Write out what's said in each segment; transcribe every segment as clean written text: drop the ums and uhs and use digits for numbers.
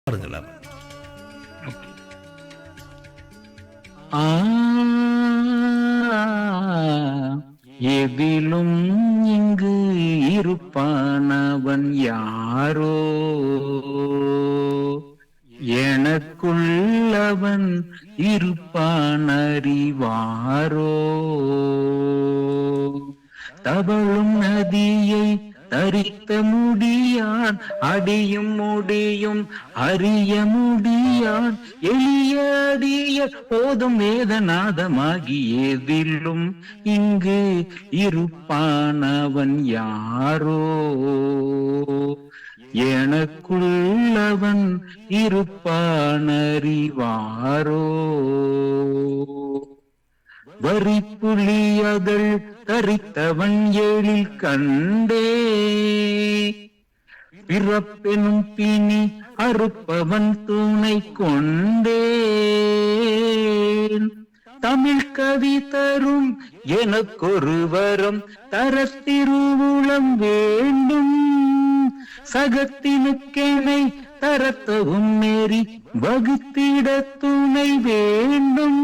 பாருங்களா. ஆ, எதிலும் இங்கு இருப்பானவன் யாரோ, எனக்குள்ளவன் இருப்பான் அறிவாரோ. தவழும் நதியை தரித்த முடியான், அடியும் முடியும் அறிய முடியான். எளிய அடிய போதும் வேதநாதமாகி எதிலும் இங்கு இருப்பானவன் யாரோ, எனக்குள்ளவன் இருப்பான் அறிவாரோ. வரிப்புலியதழ் தரித்தவன் எழில் கண்டே, பிறப்பெனும் பிணி அறுப்பவன் துணை கொண்டேன். தமிழ் கவி தரும் எனக்கொரு வரம் தரத்திருவுளம் வேண்டும். சகத்தினுக்கெனை தரத்தவும் நெறி வகுத்திட துணை வேண்டும்.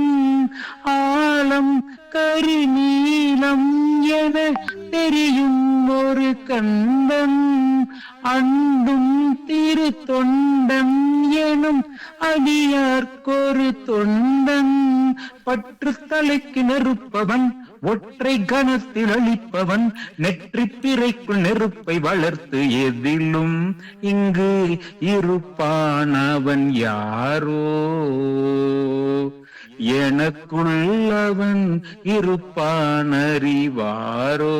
ஆழம் கரிநீலம் என தெரியும் ஒரு கண்டன், அண்டும் திரு தொண்டன் எனும் அடியார்க்கொரு தொண்டன். பற்று தலைக்கு நெருப்பவன், ஒற்றை கணத்தில் அளிப்பவன், நெற்றி பிறைக்குள் நெருப்பை வளர்த்து எதிலும் இங்கு இருப்பான் அவன் யாரோ, எனக்குள்ளவன் இருப்பான் அறிவாரோ.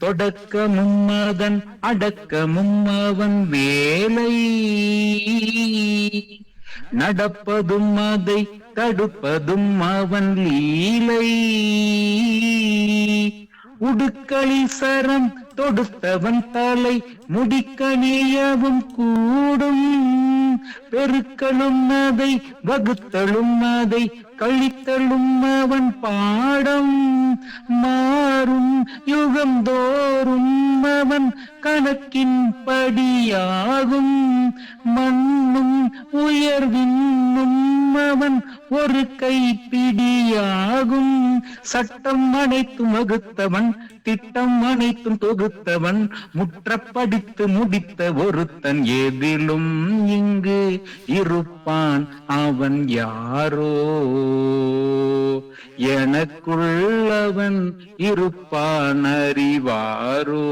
தொடக்கமும் அதன் அடக்கமும் அவன் வேலை, நடப்பதும் அதை தடுப்பதும் அவன் லீலை. உடுக்களில் சரம் தொடுத்தவன் தலை முடிக்கணியவும் கூடும். பெருக்களும் அதை வகுத்தலும் அதை கழித்தலும் அவன் பாடம். மாறும் யுகந்தோறும் அவன் கணக்கின் படியாகும். மண்ணும் உயர்வின்னும் அவன் ஒரு கைப்பிடியாகும். சட்டம் அனைத்தும் வகுத்தவன், திட்டம் அனைத்தும் தொகுத்தவன், முற்ற படித்து முடித்த ஒருத்தன் எதிலும் இங்கு இருப்பான் அவன் யாரோ, எனக்குள்ளவன் இருப்பான் அறிவாரோ.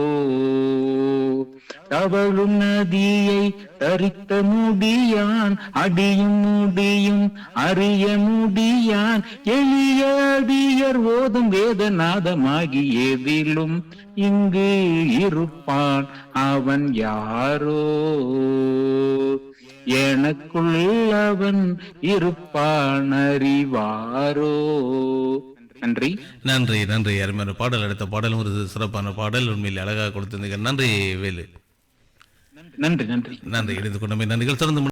தவழும் நதியை தரித்த முடியான், அடியும் முடியும் அறிய முடியான். எளிய அடியர் ஓதும் வேதநாதமாகி எதிலும் இங்கு இருப்பான் அவன் யாரோ, எனக்குள்ளவன் இருப்பான் அறிவாரோ. நன்றி நன்றி நன்றி. அருமையான பாடல். அடுத்த பாடலும் ஒரு சிறப்பான பாடல். உண்மையில் அழகாக கொடுத்திருந்தீங்க. நன்றி வேலு. நன்றி நன்றி நன்றி. இணைந்து கொண்டமை நன்றிகள். தொடர்ந்து